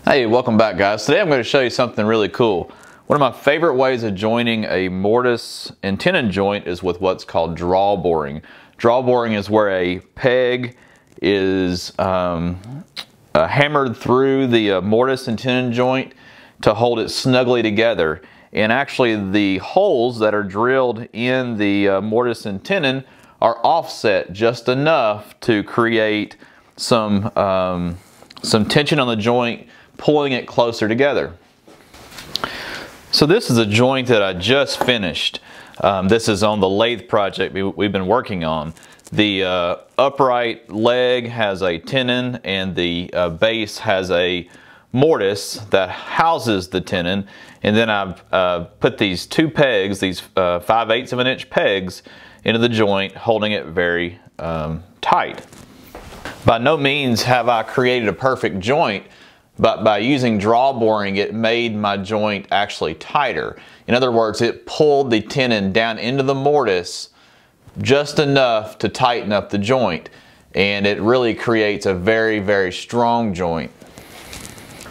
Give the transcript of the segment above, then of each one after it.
Hey, welcome back guys. Today I'm going to show you something really cool. One of my favorite ways of joining a mortise and tenon joint is with what's called draw boring. Draw boring is where a peg is hammered through the mortise and tenon joint to hold it snugly together. And actually the holes that are drilled in the mortise and tenon are offset just enough to create some tension on the joint, pulling it closer together. So this is a joint that I just finished. This is on the lathe project we've been working on. The upright leg has a tenon and the base has a mortise that houses the tenon, and then I've put these two pegs, these 5/8 of an inch pegs, into the joint, holding it very tight. By no means have I created a perfect joint, but by using draw boring, it made my joint actually tighter. In other words, it pulled the tenon down into the mortise just enough to tighten up the joint, and it really creates a very, very strong joint.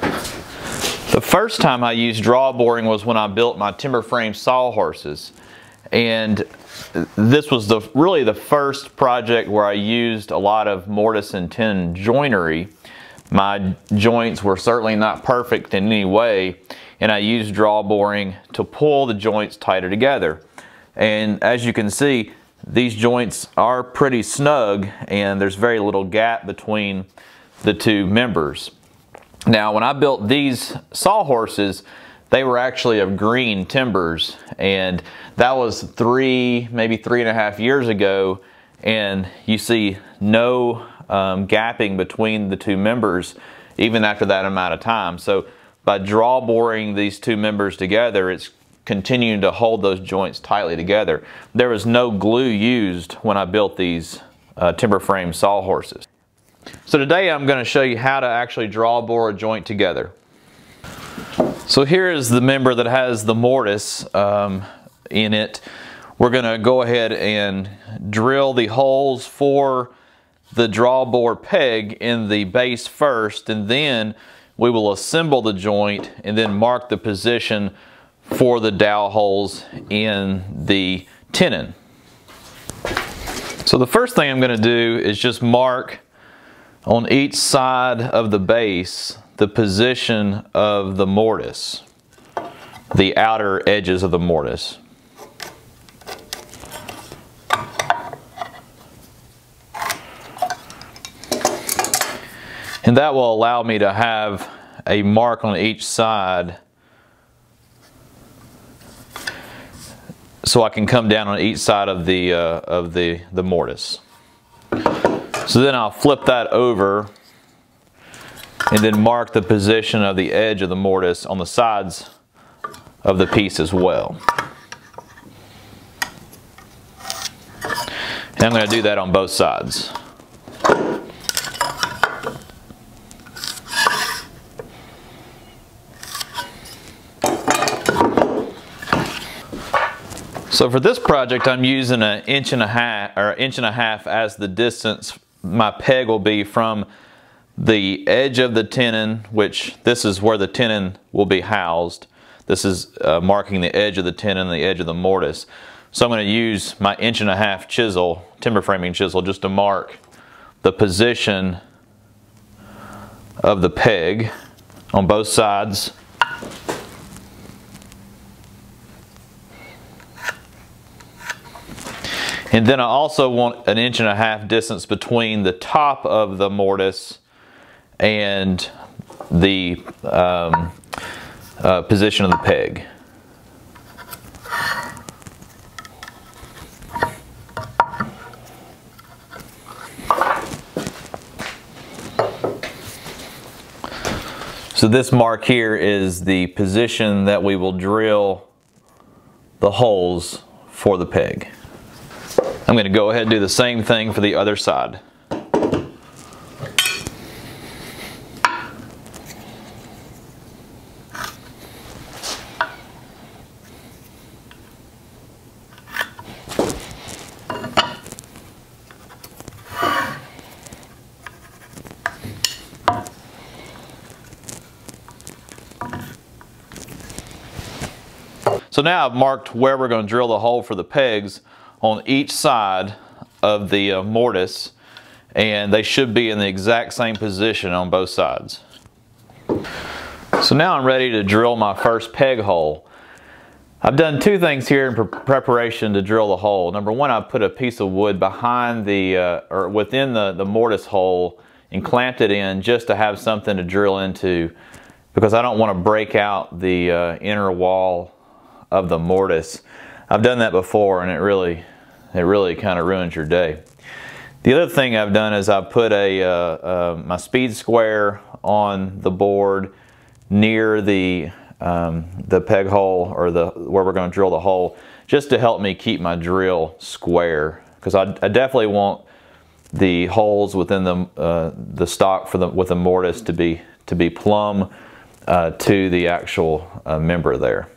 The first time I used draw boring was when I built my timber frame sawhorses, and this was really the first project where I used a lot of mortise and tenon joinery. My joints were certainly not perfect in any way, and I used draw boring to pull the joints tighter together. And as you can see, these joints are pretty snug and there's very little gap between the two members. Now when I built these sawhorses, they were actually of green timbers, and that was maybe 3.5 years ago, and you see no gapping between the two members even after that amount of time. So by draw boring these two members together, it's continuing to hold those joints tightly together. There was no glue used when I built these timber frame sawhorses. So today I'm going to show you how to actually draw bore a joint together. So here is the member that has the mortise in it. We're going to go ahead and drill the holes for the draw bore peg in the base first, and then we will assemble the joint and then mark the position for the dowel holes in the tenon. So the first thing I'm going to do is just mark on each side of the base the position of the mortise, the outer edges of the mortise. And that will allow me to have a mark on each side so I can come down on each side of the mortise. So then I'll flip that over and then mark the position of the edge of the mortise on the sides of the piece as well. And I'm going to do that on both sides. So for this project, I'm using an 1.5 inches as the distance my peg will be from the edge of the tenon, which this is where the tenon will be housed. This is marking the edge of the tenon and the edge of the mortise. So I'm going to use my 1.5 inch chisel, timber framing chisel, just to mark the position of the peg on both sides. And then I also want an 1.5 inch distance between the top of the mortise and the position of the peg. So this mark here is the position that we will drill the holes for the peg. I'm going to go ahead and do the same thing for the other side. So now I've marked where we're going to drill the hole for the pegs on each side of the mortise, and they should be in the exact same position on both sides. So now I'm ready to drill my first peg hole. I've done two things here in preparation to drill the hole. Number one, I put a piece of wood behind or within the mortise hole and clamped it in just to have something to drill into, because I don't want to break out the inner wall of the mortise. I've done that before and it really kind of ruins your day. The other thing I've done is I put my speed square on the board near the peg hole, or where we're going to drill the hole, just to help me keep my drill square, because I definitely want the holes within the stock with the mortise to be plumb to the actual member there.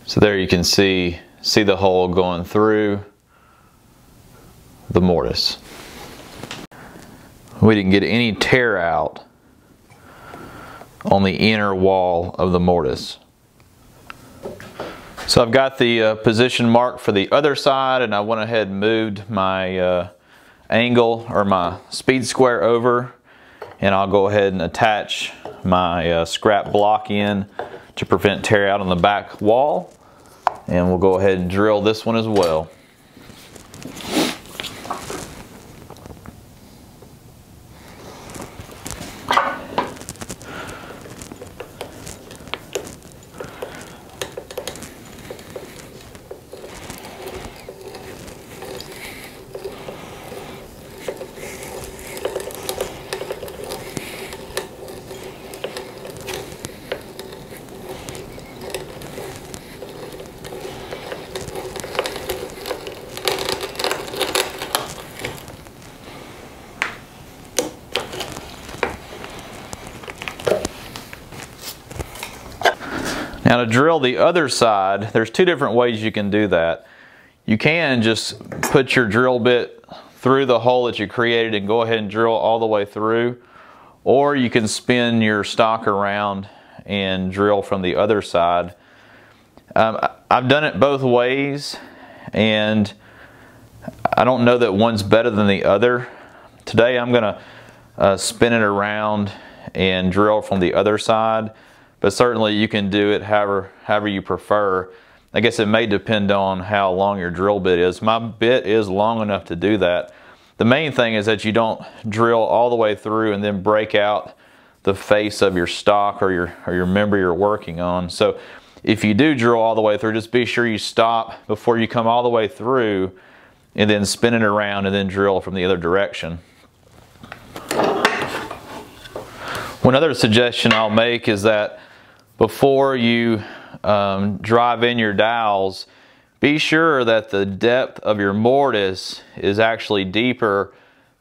So there you can see the hole going through the mortise. We didn't get any tear out on the inner wall of the mortise. So I've got the position marked for the other side, and I went ahead and moved my angle or my speed square over, and I'll go ahead and attach my scrap block in to prevent tear out on the back wall. And we'll go ahead and drill this one as well. Now to drill the other side, there's two different ways you can do that. You can just put your drill bit through the hole that you created and go ahead and drill all the way through, or you can spin your stock around and drill from the other side. I've done it both ways, and I don't know that one's better than the other. Today I'm going to spin it around and drill from the other side. But certainly you can do it however you prefer. I guess it may depend on how long your drill bit is. My bit is long enough to do that. The main thing is that you don't drill all the way through and then break out the face of your stock or your member you're working on. So if you do drill all the way through, just be sure you stop before you come all the way through and then spin it around and then drill from the other direction. One other suggestion I'll make is that before you drive in your dowels, be sure that the depth of your mortise is actually deeper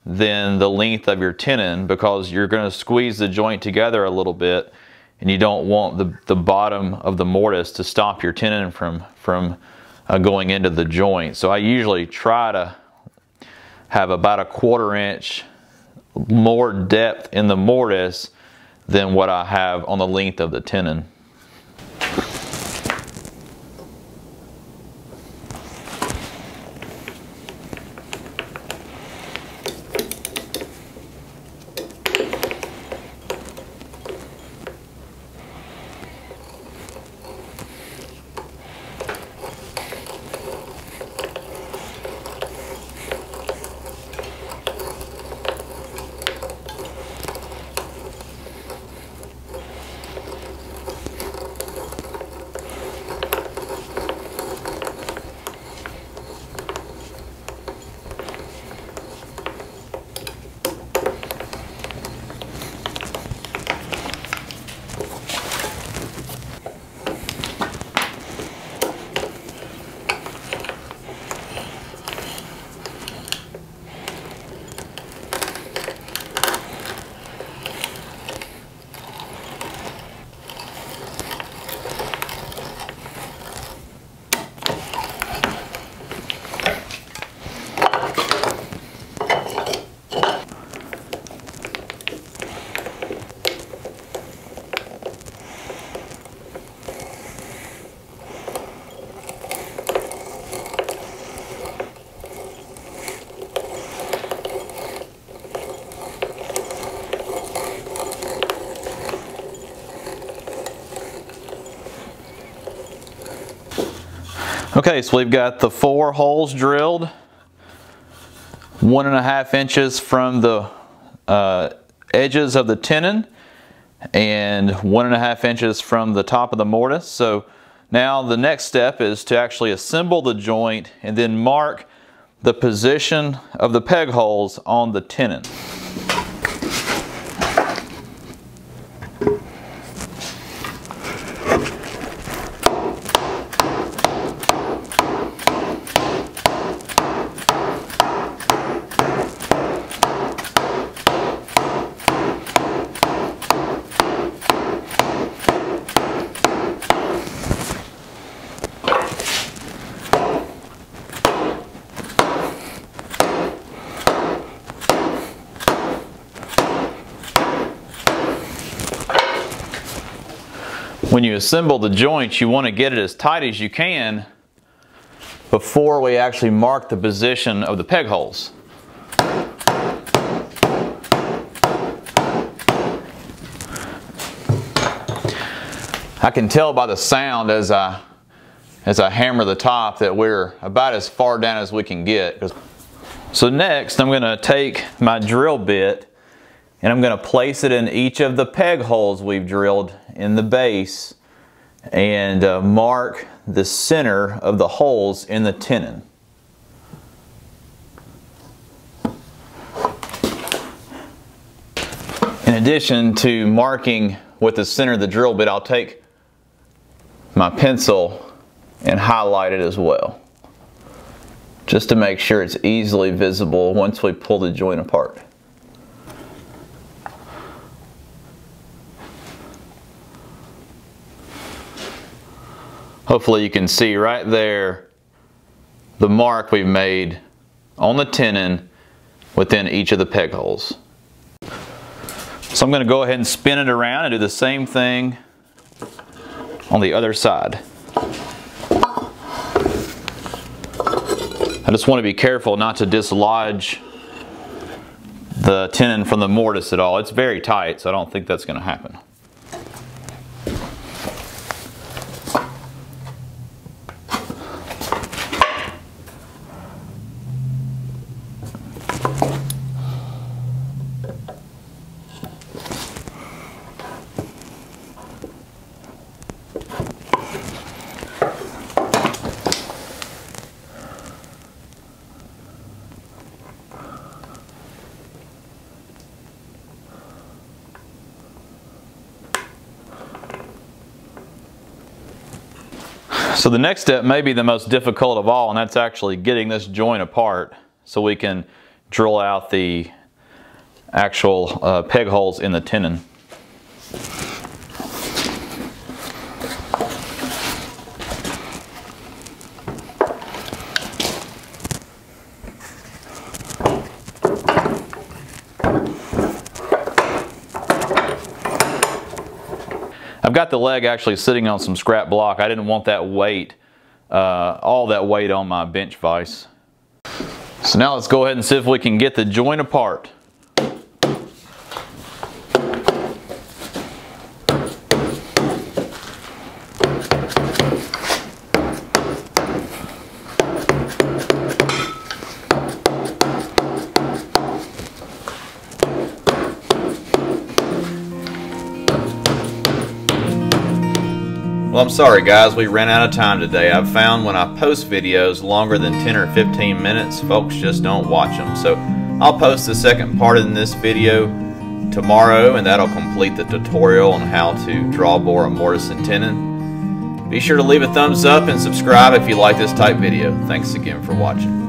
than the length of your tenon, because you're going to squeeze the joint together a little bit, and you don't want the bottom of the mortise to stop your tenon from going into the joint. So I usually try to have about a 1/4 inch more depth in the mortise than what I have on the length of the tenon. Okay, so we've got the 4 holes drilled, 1.5 inches from the edges of the tenon and 1.5 inches from the top of the mortise. So now the next step is to actually assemble the joint and then mark the position of the peg holes on the tenon. When you assemble the joints, you want to get it as tight as you can before we actually mark the position of the peg holes. I can tell by the sound as I hammer the top that we're about as far down as we can get. So next I'm going to take my drill bit and I'm going to place it in each of the peg holes we've drilled in the base and mark the center of the holes in the tenon. In addition to marking with the center of the drill bit, I'll take my pencil and highlight it as well, just to make sure it's easily visible once we pull the joint apart. Hopefully you can see right there the mark we've made on the tenon within each of the peg holes. So I'm going to go ahead and spin it around and do the same thing on the other side. I just want to be careful not to dislodge the tenon from the mortise at all. It's very tight, so I don't think that's going to happen. So the next step may be the most difficult of all, and that's actually getting this joint apart so we can drill out the actual peg holes in the tenon. I've got the leg actually sitting on some scrap block. I didn't want that weight, all that weight on my bench vise. So now let's go ahead and see if we can get the joint apart. Well, I'm sorry guys, we ran out of time today. I've found when I post videos longer than 10 or 15 minutes, folks just don't watch them. So I'll post the second part in this video tomorrow, and that'll complete the tutorial on how to draw bore a mortise and tenon. Be sure to leave a thumbs up and subscribe if you like this type video. Thanks again for watching.